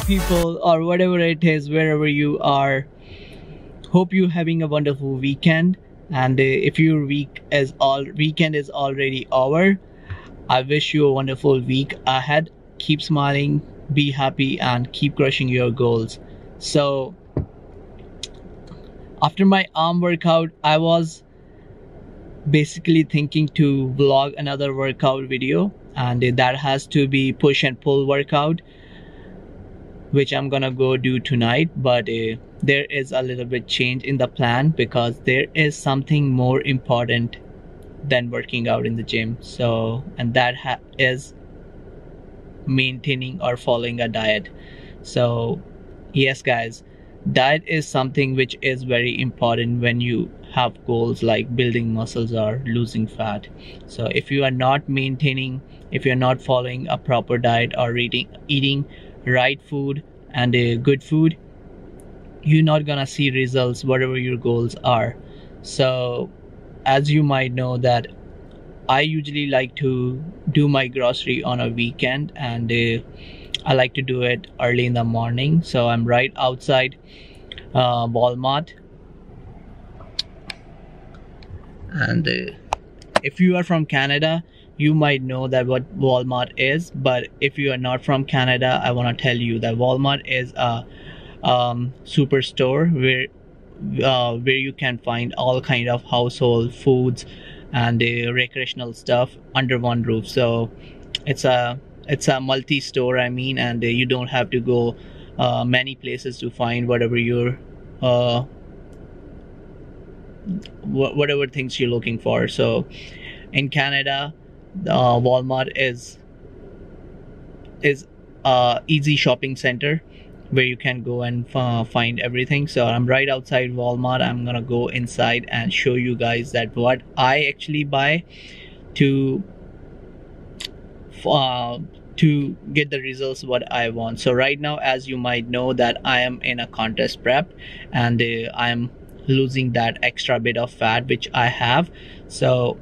people, or whatever it is, wherever you are. Hope you having a wonderful weekend. And if your weekend is already over, I wish you a wonderful week ahead. Keep smiling, be happy, and keep crushing your goals. So after my arm workout, I was basically thinking to vlog another workout video, and that has to be push and pull workout, which I'm gonna go do tonight. But there is a little bit change in the plan because there is something more important than working out in the gym. So, and that is maintaining or following a diet. So yes guys, diet is something which is very important when you have goals like building muscles or losing fat. So if you are not maintaining, if you're not following a proper diet or eating right food and a good food, you're not gonna see results whatever your goals are. So as you might know that I usually like to do my grocery on a weekend, and I like to do it early in the morning. So I'm right outside Walmart, and if you are from Canada, you might know that what Walmart is. But if you are not from Canada, I want to tell you that Walmart is a superstore where you can find all kind of household foods and recreational stuff under one roof. So it's a multi-store, I mean, and you don't have to go many places to find whatever your whatever things you're looking for. So in Canada, Walmart is a easy shopping center where you can go and find everything. So I'm right outside Walmart. I'm gonna go inside and show you guys that what I actually buy to get the results what I want. So right now, as you might know, that I am in a contest prep, and I am losing that extra bit of fat which I have. So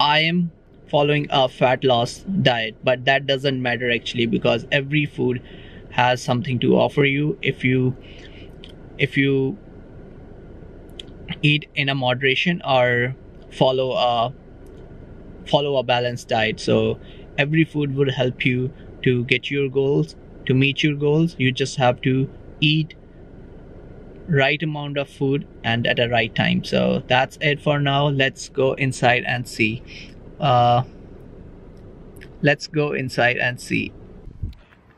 I am following a fat loss diet, but that doesn't matter actually, because every food has something to offer you if you eat in a moderation or follow a balanced diet. So every food would help you to get your goals, to meet your goals. You just have to eat right amount of food and at a right time. So that's it for now. Let's go inside and see.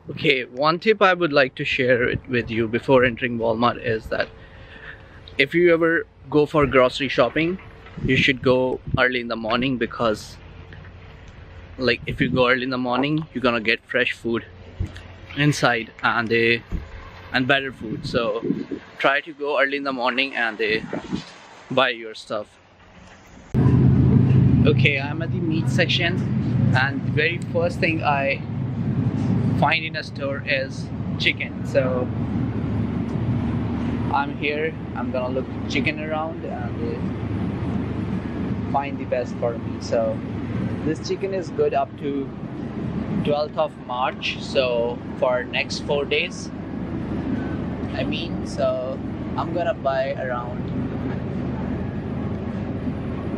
Okay, one tip I would like to share it with you before entering Walmart is that if you ever go for grocery shopping, you should go early in the morning, because like if you go early in the morning, you're gonna get fresh food inside and better food. So try to go early in the morning and buy your stuff. Okay, I'm at the meat section, and the very first thing I find in a store is chicken. So I'm here, I'm gonna look chicken around and find the best for me. So this chicken is good up to 12th of March, so for next 4 days, I mean. So I'm gonna buy around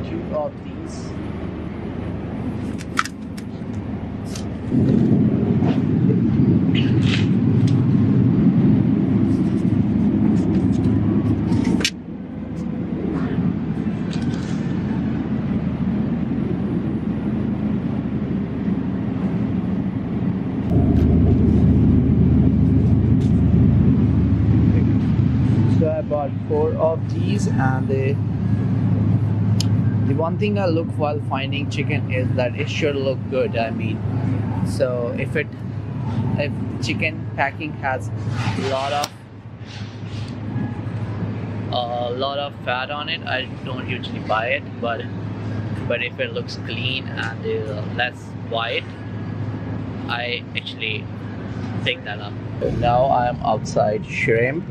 2 of these. So I bought 4 of these, and the one thing I look while finding chicken is that it should look good. I mean, so if chicken packing has a lot of fat on it, I don't usually buy it. But if it looks clean and less white, I actually pick that up. Now I am outside shrimp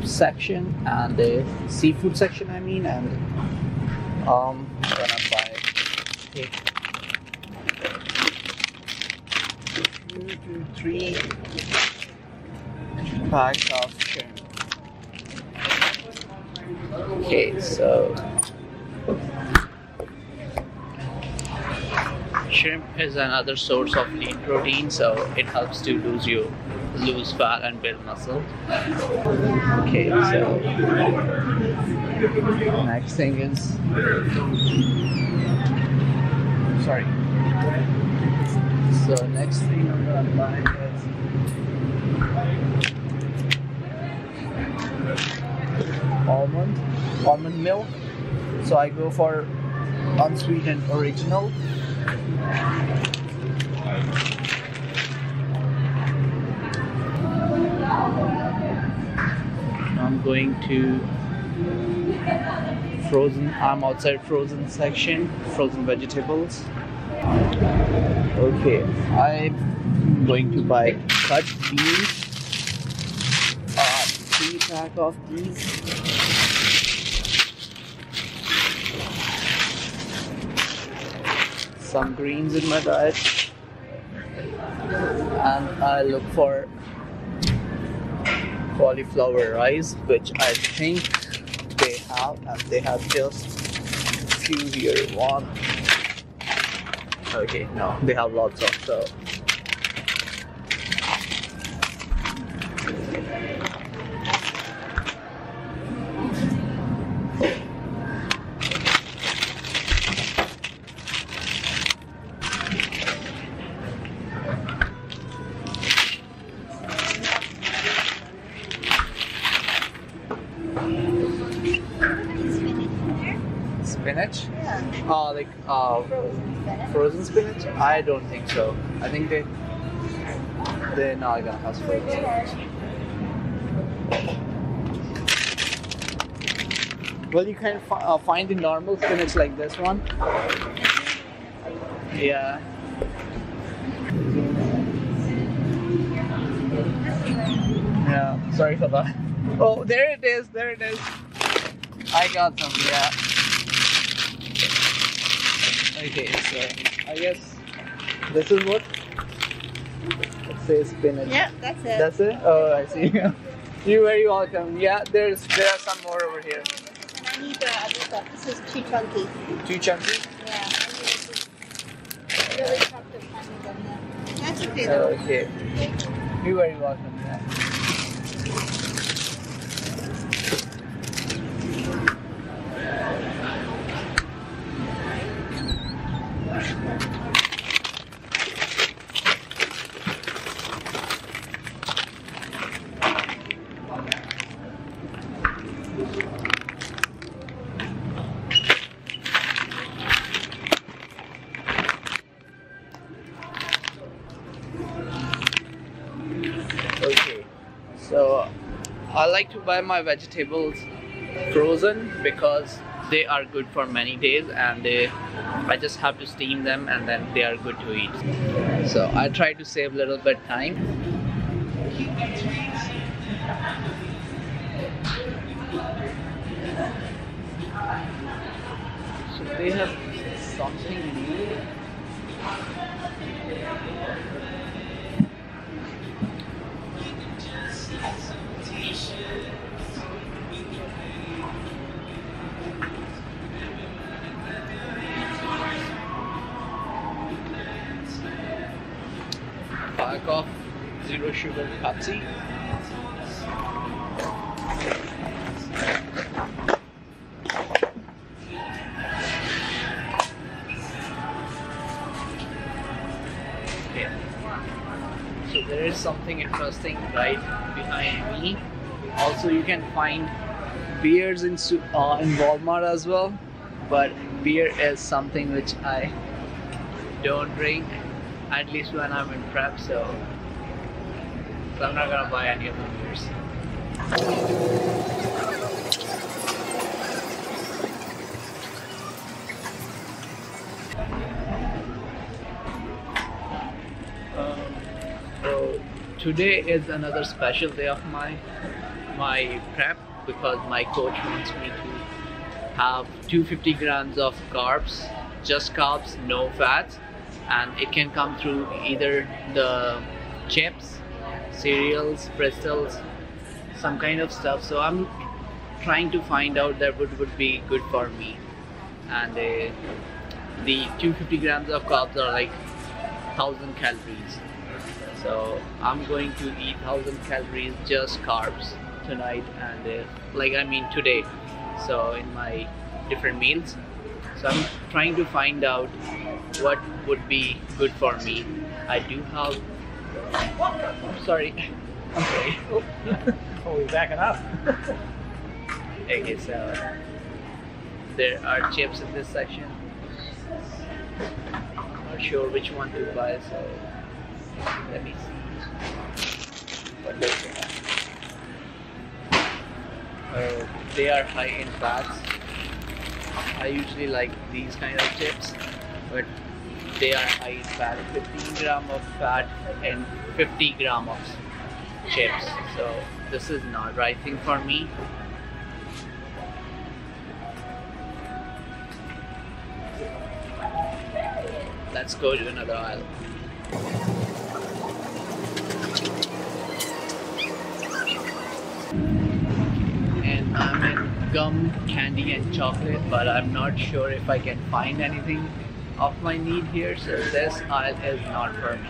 section and the seafood section, I mean, and I'm gonna buy 2 to 3 packs of shrimp. Okay, so shrimp is another source of lean protein, so it helps to lose fat and build muscle. Okay, so next thing is So next thing I'm gonna buy is almond milk. So I go for unsweetened original. I'm going to I'm outside frozen section, frozen vegetables. Okay, I'm going to buy cut beans, 3 pack of these. Some greens in my diet, and I look for cauliflower rice, which I think they have, and they have just few here. One. Okay, no, they have lots of, so spinach? Yeah. Like frozen spinach? I don't think so. I think they're not gonna have frozen spinach. Well, you can find the normal spinach like this one. Yeah. Yeah. Sorry for that. Oh, there it is. There it is. I got some. Yeah. Okay, so I guess this is what it says spinach. Yeah, that's it. That's it? Oh, I see. You're very welcome. Yeah, there are some more over here. And I need the other stuff. This is too chunky. Too chunky? Yeah. Really tough to find them there. That's okay though. Okay. You're very welcome. Yeah. Okay, so I like to buy my vegetables frozen because they are good for many days, and I just have to steam them and then they are good to eat. So I try to save a little bit time. So they have something new. Pack of zero sugar Pepsi. Okay. So there is something interesting right behind me. Also, you can find beers in Walmart as well, but beer is something which I don't drink, at least when I'm in prep, so I'm not gonna buy any of the beers. So today is another special day of my prep, because my coach wants me to have 250 grams of carbs, just carbs, no fats, and it can come through either the chips, cereals, pretzels, some kind of stuff. So I'm trying to find out that would be good for me. And the 250 grams of carbs are like 1000 calories. So I'm going to eat 1000 calories just carbs tonight and today. So in my different meals. So I'm trying to find out what would be good for me. I do have. I'm sorry. Oh, we're backing up. Okay, so there are chips in this section. Not sure which one to buy, so let me see what they have. They are high in fats. I usually like these kind of chips, but they are high in fat. 15 gram of fat and 50 gram of chips. So this is not right thing for me. Let's go to another aisle. And I'm in gum, candy and chocolate, but I'm not sure if I can find anything of my need here, so this aisle is not for me.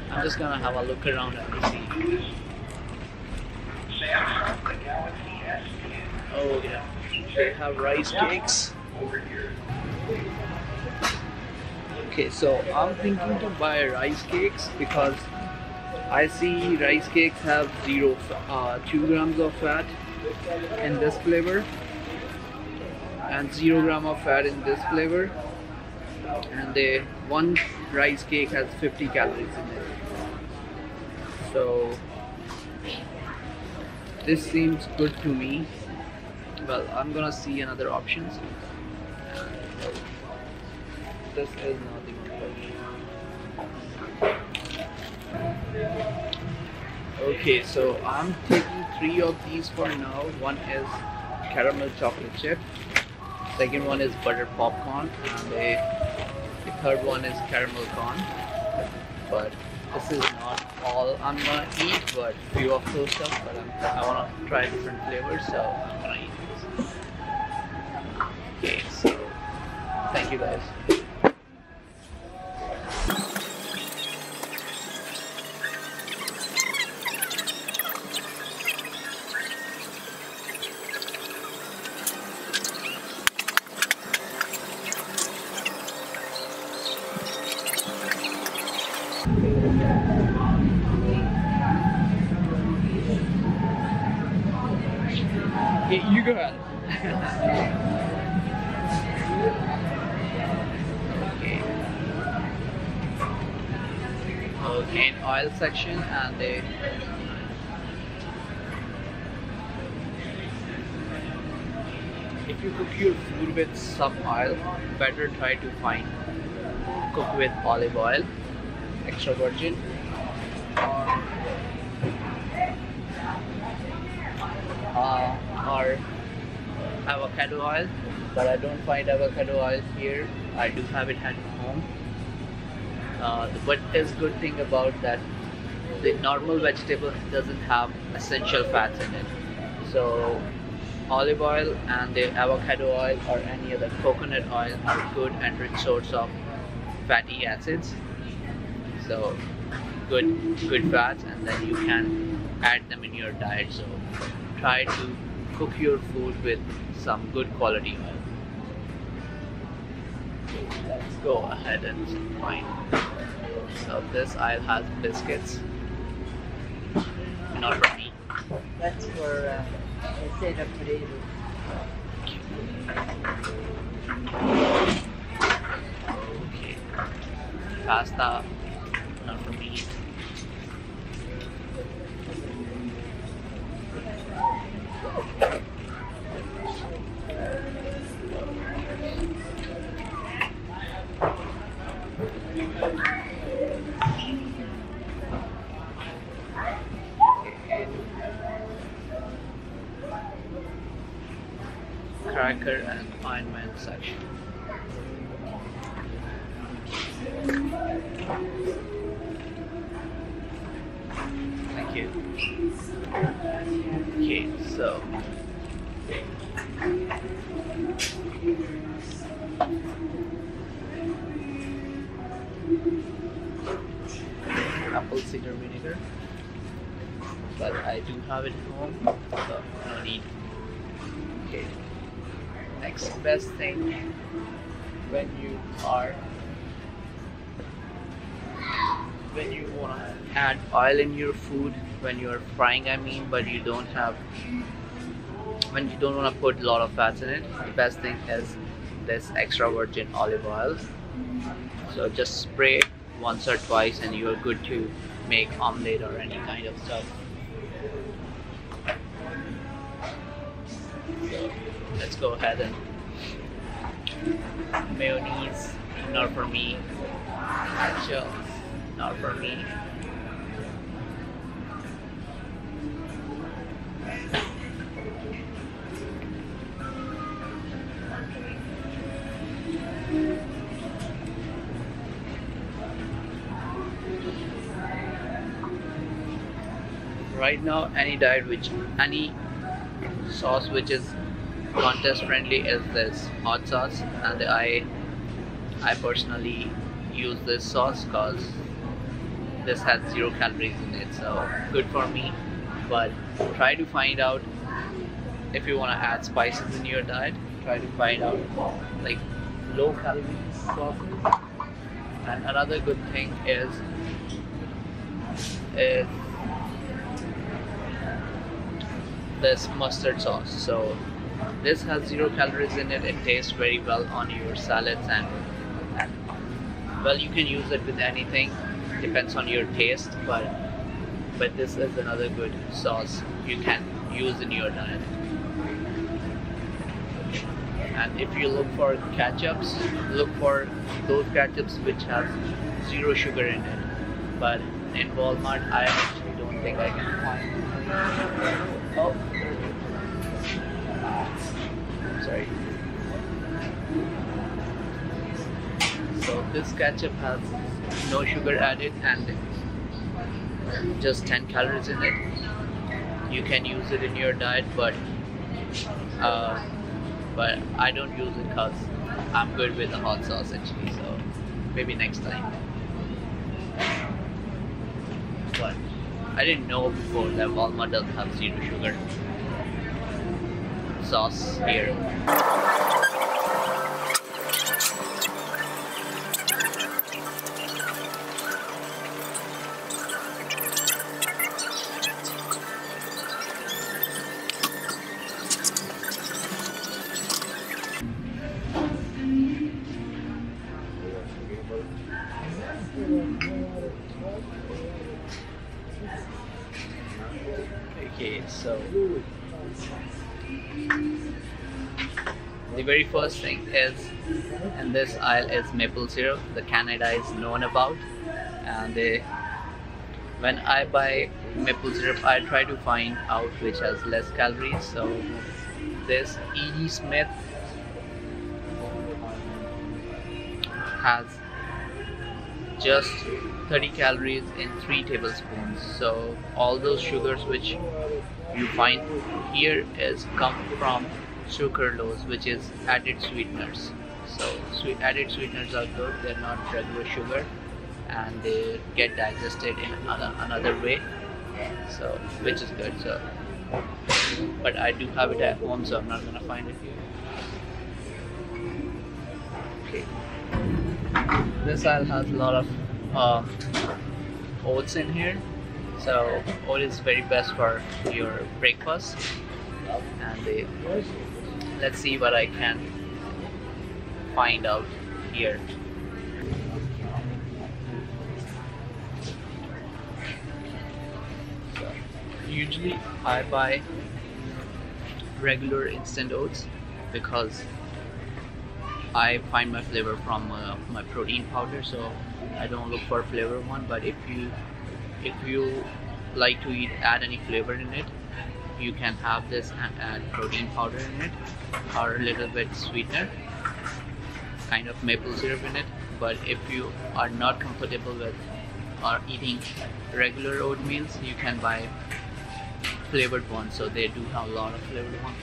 I'm just gonna have a look around and see. Oh yeah, they have rice cakes. Okay, so I'm thinking to buy rice cakes because I see rice cakes have 2 grams of fat in this flavor and 0 gram of fat in this flavor, and one rice cake has 50 calories in it. So this seems good to me. Well, I'm gonna see another options. This is not the one for me. Okay, so I'm taking 3 of these for now. One is caramel chocolate chip, second one is butter popcorn, and the third one is caramel corn. But this is not all I'm gonna eat, but few of those stuff. But I wanna try different flavors, so I'm gonna eat this. Okay, so thank you guys. Yeah, you go ahead. Okay, in oil section, and if you cook your food with some oil, better try to cook with olive oil, extra virgin, or avocado oil, but I don't find avocado oil here. I do have it at home. But is good thing about that, the normal vegetable doesn't have essential fats in it. So olive oil and the avocado oil or any other coconut oil are good and rich source of fatty acids. So good fats, and then you can add them in your diet. So try to cook your food with some good quality oil. Let's go ahead and find. So this aisle has biscuits. Not for me. That's for instead of potatoes. Okay. Pasta. Not for me. Cracker and ointment section. Okay, so apple cider vinegar, but I do have it at home, so no need. Okay, next best thing when you want to add oil in your food, when you're frying I mean, but you don't want to put a lot of fats in it, the best thing is this extra virgin olive oil. So just spray it once or twice and you're good to make omelette or any kind of stuff. So let's go ahead and mayonnaise, not for me. Ketchup, not for me. Right now, any sauce which is contest friendly is this hot sauce, and I personally use this sauce because this has 0 calories in it, so good for me. But try to find out, if you want to add spices in your diet, try to find out like low calorie sauces. And another good thing is this mustard sauce. So this has 0 calories in it. It tastes very well on your salads, and well, you can use it with anything, depends on your taste, but this is another good sauce you can use in your diet. And if you look for ketchups, look for those ketchups which have 0 sugar in it. But in Walmart, I actually don't think I can find. Oh, sorry. So this ketchup has no sugar added and just 10 calories in it. You can use it in your diet, but I don't use it because I'm good with the hot sauce actually, so maybe next time. But I didn't know before that Walmart doesn't have 0 sugar sauce here. Okay, so the very first thing is in this aisle is maple syrup. The Canada is known about, and when I buy maple syrup, I try to find out which has less calories. So this E.D. Smith has just 30 calories in 3 tablespoons. So all those sugars which you find here come from sucralose, which is added sweeteners. So added sweeteners are good, they're not regular sugar, and they get digested in another way, so which is good. So but I do have it at home, so I'm not gonna find it here. Okay, this aisle has a lot of oats in here. So oat is very best for your breakfast, and let's see what I can find out here. So, usually I buy regular instant oats because I find my flavor from my protein powder, so I don't look for a flavor one. But if you like to add any flavor in it, you can have this and add protein powder in it, or a little bit sweetener, kind of maple syrup in it. But if you are not comfortable with or eating regular oatmeals, you can buy flavored ones, so they do have a lot of flavored ones.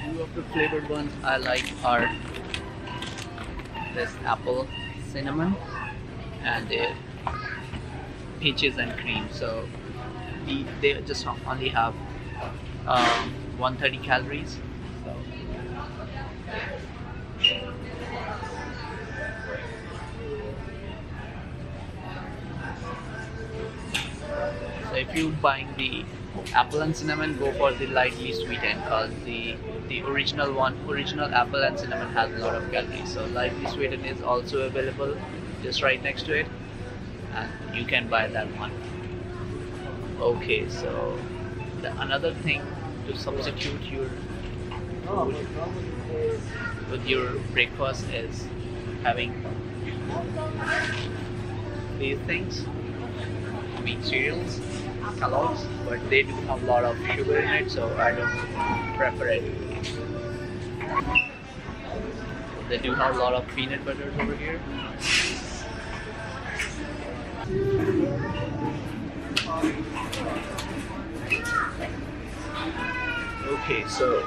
Two of the flavored ones I like are this apple cinnamon and peaches and cream. So they just only have 130 calories. So if you're buying the apple and cinnamon, go for the lightly sweetened, because the original apple and cinnamon has a lot of calories. So lightly sweetened is also available just right next to it, and you can buy that one. Okay, so another thing to substitute your food with your breakfast is having these things. I mean cereals, Kellogg's, but they do have a lot of sugar in it, so I don't prefer it. They do have a lot of peanut butters over here. Okay, so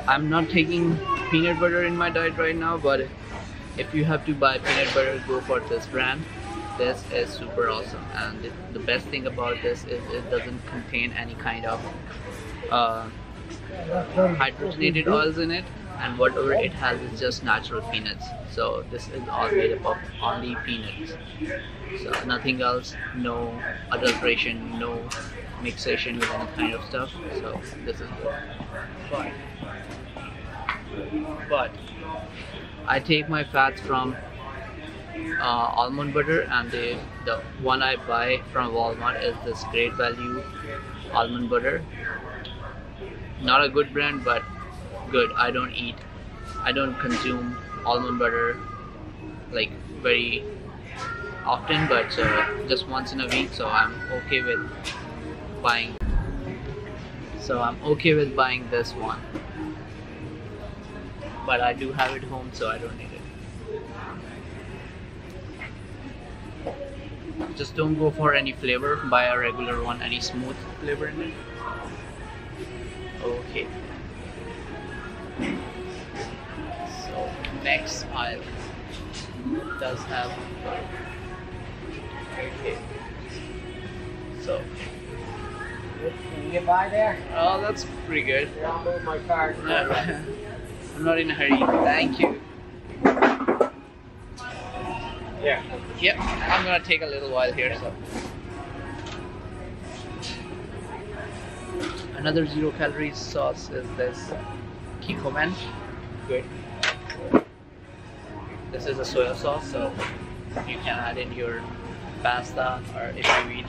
I'm not taking peanut butter in my diet right now, but if you have to buy peanut butter, go for this brand. This is super awesome, and the best thing about this is it doesn't contain any kind of hydrogenated oils in it, and whatever it has is just natural peanuts. So this is all made up of only peanuts, so nothing else, no adulteration, no mixation with any kind of stuff. So this is good. But I take my fats from almond butter, and the one I buy from Walmart is this Great Value almond butter. Not a good brand, but good. I don't consume almond butter like very often, but just once in a week, so I'm okay with buying this one. But I do have it home, so I don't need it. Just don't go for any flavor, buy a regular one, any smooth flavor in it. Okay. So next aisle does have, okay. So Can you get by there? oh, that's pretty good. Yeah, I'll move my car. I'm not in a hurry. Thank you. Yeah. Yep, I'm gonna take a little while here. So another 0 calories sauce is this Kikkoman. Good. This is a soya sauce, so you can add in your pasta, or if you eat.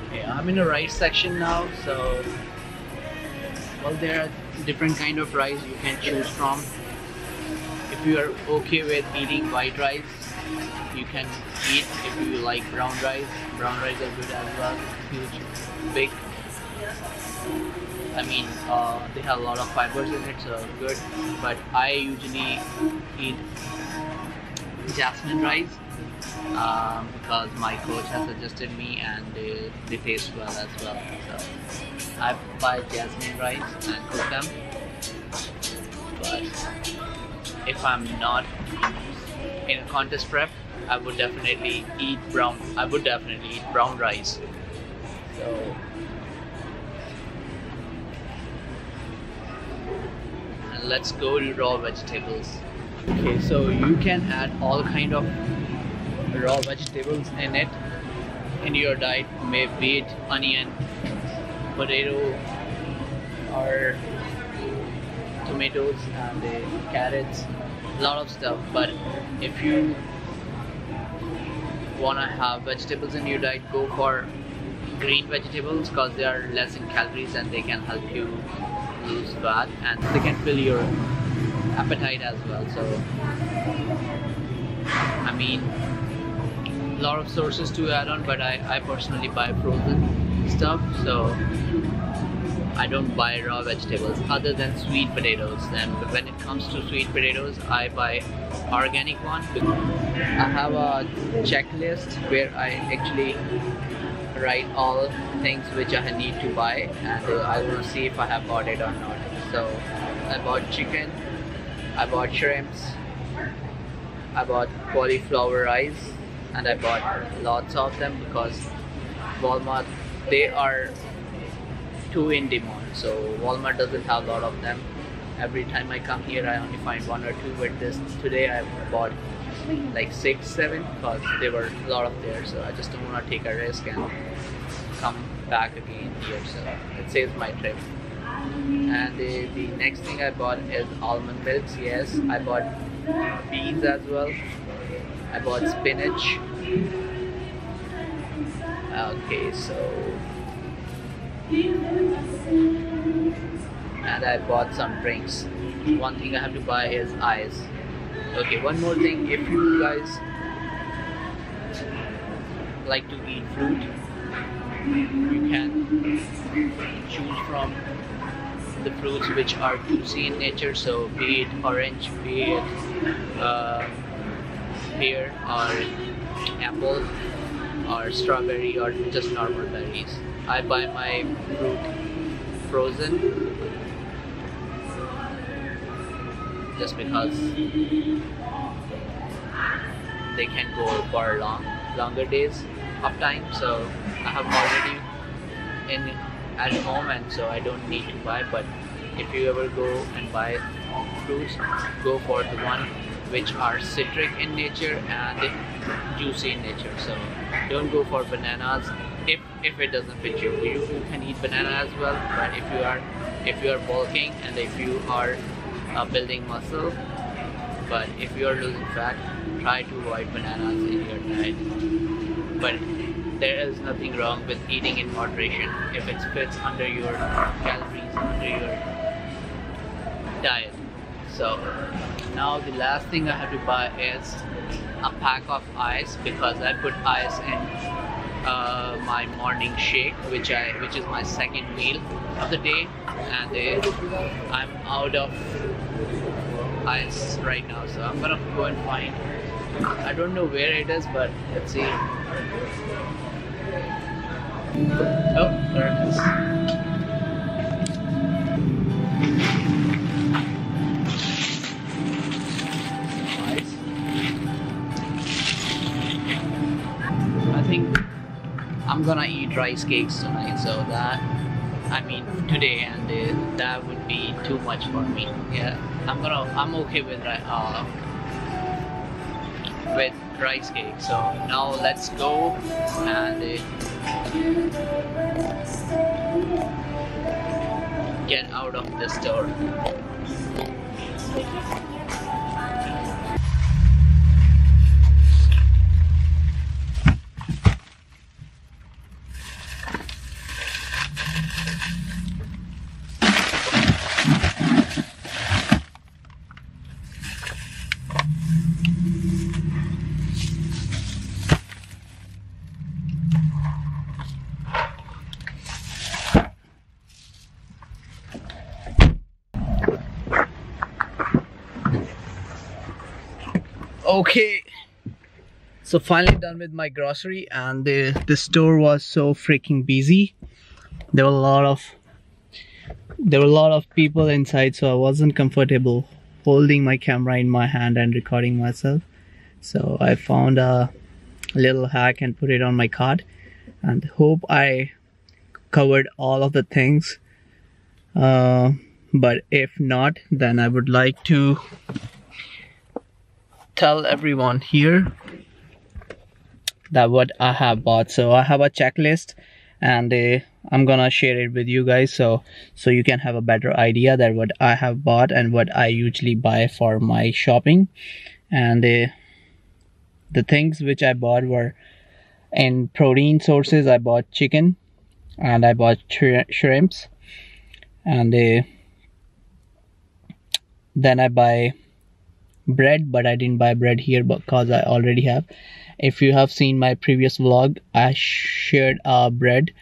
Okay, I'm in the rice section now, so well, there are different kind of rice you can choose from. If you are okay with eating white rice, you can eat. If you like brown rice are good as well. Huge, big. I mean, they have a lot of fibers in it, so good. But I usually eat jasmine rice because my coach has suggested me, and they taste well as well. So I buy jasmine rice and cook them. But if I'm not in a contest prep, I would definitely eat brown rice. So and let's go to raw vegetables. Okay, so you can add all kind of raw vegetables in your diet, be it onion, potato, or tomatoes and carrots, a lot of stuff. But if you want to have vegetables in your diet, go for green vegetables, because they are less in calories and they can help you lose fat, and they can fill your appetite as well. So I mean, a lot of sources to add on, but I personally buy frozen stuff, so I don't buy raw vegetables other than sweet potatoes. And when it comes to sweet potatoes, I buy organic one. I have a checklist where I actually write all things which I need to buy, and I will see if I have bought it or not. So I bought chicken, I bought shrimps, I bought cauliflower rice, and I bought lots of them because Walmart, they are too in demand, so Walmart doesn't have a lot of them. Every time I come here I only find one or two, but today I bought like 6, 7 because there were a lot of there, so I just don't want to take a risk and come back again here, so it saves my trip. And the next thing I bought is almond milks. Yes, I bought beans as well. I bought spinach. Okay, so and I bought some drinks. One thing I have to buy is ice. Okay, one more thing, if you guys like to eat fruit, you can choose from the fruits which are juicy in nature, so be it orange, be it pear or apple or strawberry or just normal berries. I buy my fruit frozen just because they can go for longer days of time, so I have already at home, and so I don't need to buy. But if you ever go and buy fruits, go for the one which are citric in nature and juicy in nature. So don't go for bananas if it doesn't fit you. You can eat banana as well, but if you are bulking and if you are building muscle, but if you are losing fat, try to avoid bananas in your diet. But there is nothing wrong with eating in moderation if it fits under your calories, under your diet. So now the last thing I have to buy is a pack of ice, because I put ice in my morning shake, which is my second meal of the day, and I'm out of ice right now, so I'm gonna go and find, I don't know where it is, but let's see. Oh, there it is. Ice. I think I'm gonna eat rice cakes tonight, so that, I mean today, and that would be too much for me. Yeah, I'm okay with rice cake. So now let's go and get out of the store. Okay, so finally done with my grocery, and the store was so freaking busy. There were a lot of people inside, so I wasn't comfortable holding my camera in my hand and recording myself. So I found a little hack and put it on my card, and hope I covered all of the things. But if not, then I would like to tell everyone here that what I have bought. So I have a checklist, and I'm gonna share it with you guys, so you can have a better idea that what I have bought and what I usually buy for my shopping. And the things which I bought were in protein sources. I bought chicken, and I bought shrimps, and Then I buy bread, but I didn't buy bread here because I already have. If you have seen my previous vlog, I shared bread.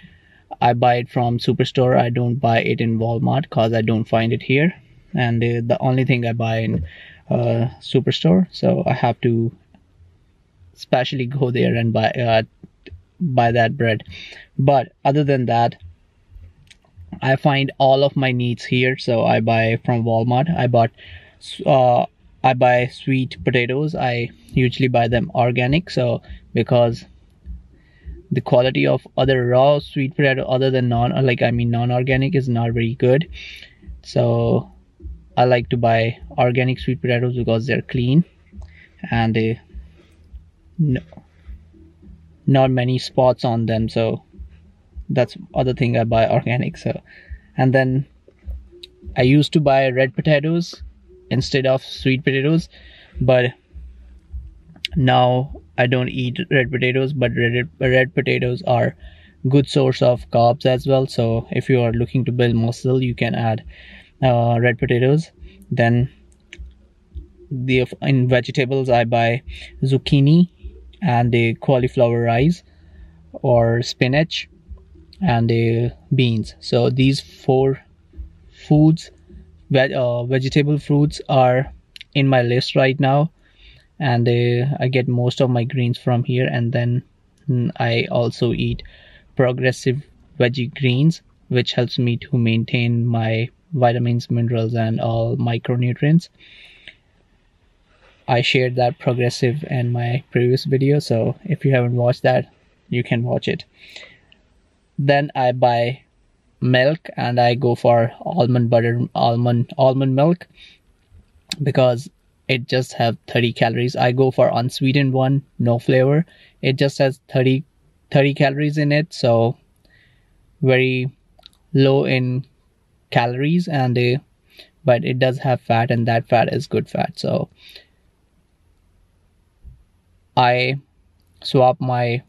I buy it from Superstore. I don't buy it in Walmart because I don't find it here, and the only thing I buy in Superstore, so I have to specially go there and buy that bread. But other than that, I find all of my needs here, so I buy from Walmart. I buy sweet potatoes. I usually buy them organic, so because the quality of other raw sweet potato other than non-organic is not very good, so I like to buy organic sweet potatoes because they're clean and not many spots on them, so that's other thing I buy organic. So, and then I used to buy red potatoes instead of sweet potatoes, but now I don't eat red potatoes, but red potatoes are good source of carbs as well. So if you are looking to build muscle, you can add red potatoes. Then in vegetables, I buy zucchini and a cauliflower rice or spinach and beans. So these 4 foods, vegetable fruits, are in my list right now, and I get most of my greens from here. And then I also eat progressive veggie greens, which helps me to maintain my vitamins, minerals, and all micronutrients. I shared that progressive in my previous video, so if you haven't watched that, you can watch it. Then I buy milk, and I go for almond milk because it just have 30 calories. I go for unsweetened one, no flavor. It just has 30 calories in it, so very low in calories, and but it does have fat, and that fat is good fat. So I swap my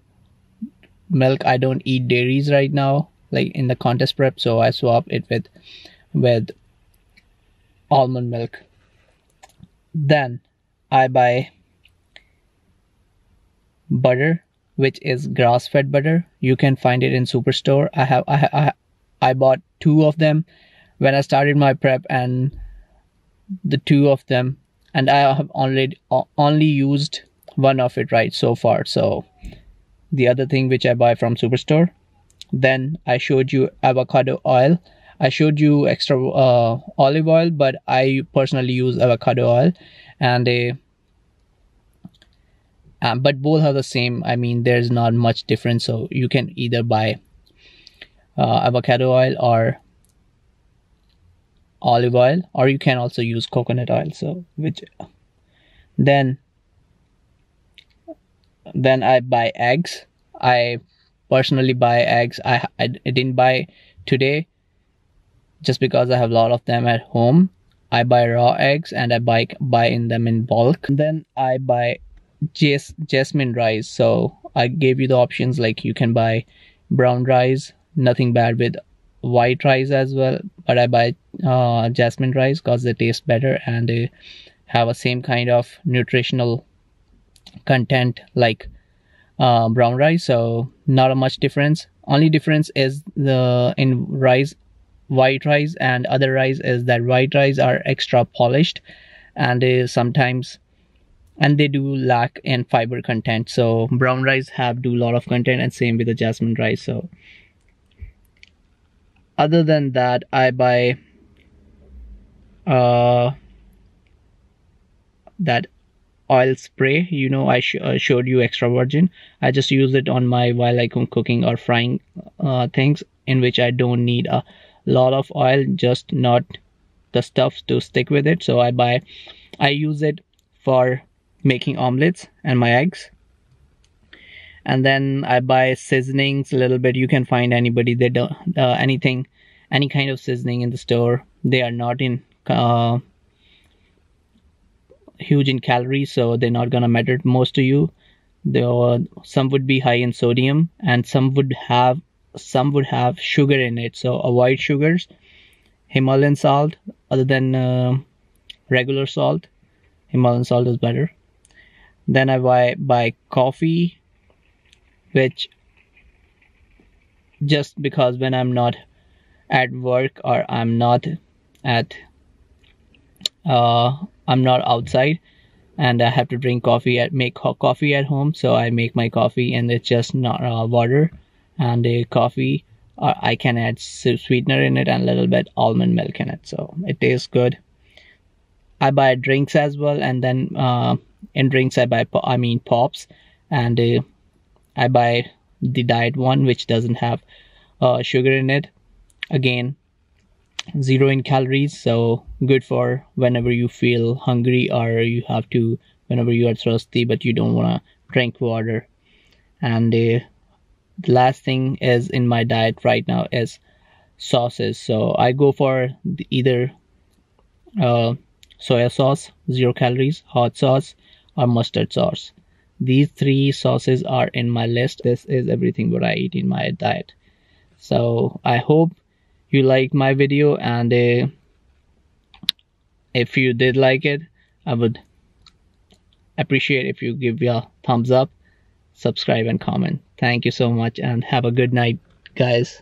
milk. I don't eat dairies right now, like in the contest prep, so I swap it with almond milk. Then I buy butter, which is grass-fed butter. You can find it in Superstore. I bought 2 of them when I started my prep, and the 2 of them, and I have only used one of it right so far. So the other thing which I buy from Superstore. Then I showed you avocado oil. I showed you extra olive oil, but I personally use avocado oil, and but both are the same. I mean, there's not much difference, so you can either buy avocado oil or olive oil, or you can also use coconut oil. So then I buy eggs. I personally buy eggs. I didn't buy today just because I have a lot of them at home. I buy raw eggs, and I buy in them in bulk. And then I buy jasmine rice. So I gave you the options, like you can buy brown rice, nothing bad with white rice as well, but I buy jasmine rice because they taste better and they have a same kind of nutritional content like brown rice, so not a much difference. Only difference is in rice, white rice and other rice, is that white rice are extra polished and sometimes they do lack in fiber content, so brown rice do a lot of content, and same with the jasmine rice. So other than that, I buy that oil spray. You know, I showed you extra virgin. I just use it on my while I'm cooking or frying things in which I don't need a lot of oil, just not the stuff to stick with it. So I use it for making omelets and my eggs. And then I buy seasonings a little bit. You can find anybody they don't any kind of seasoning in the store. They are not in huge in calories, so they're not gonna matter most to you. Some would be high in sodium, and some would have sugar in it, so avoid sugars. Himalayan salt, other than regular salt. Himalayan salt is better. Then I buy coffee, which just because when I'm not at work or I'm not outside and I have to drink coffee make coffee at home, so I make my coffee and it's just not water and a coffee. I can add sweetener in it and a little bit almond milk in it, so it tastes good. I buy drinks as well, and then in drinks I buy pops, and I buy the diet one, which doesn't have sugar in it. Again, 0 in calories, so good for whenever you feel hungry or whenever you are thirsty but you don't want to drink water. And the last thing is in my diet right now is sauces. So I go for either soya sauce, 0 calories, hot sauce, or mustard sauce. These 3 sauces are in my list. This is everything what I eat in my diet. So I hope you liked my video, and if you did like it, I would appreciate if you give a thumbs up, subscribe, and comment. Thank you so much, and have a good night, guys.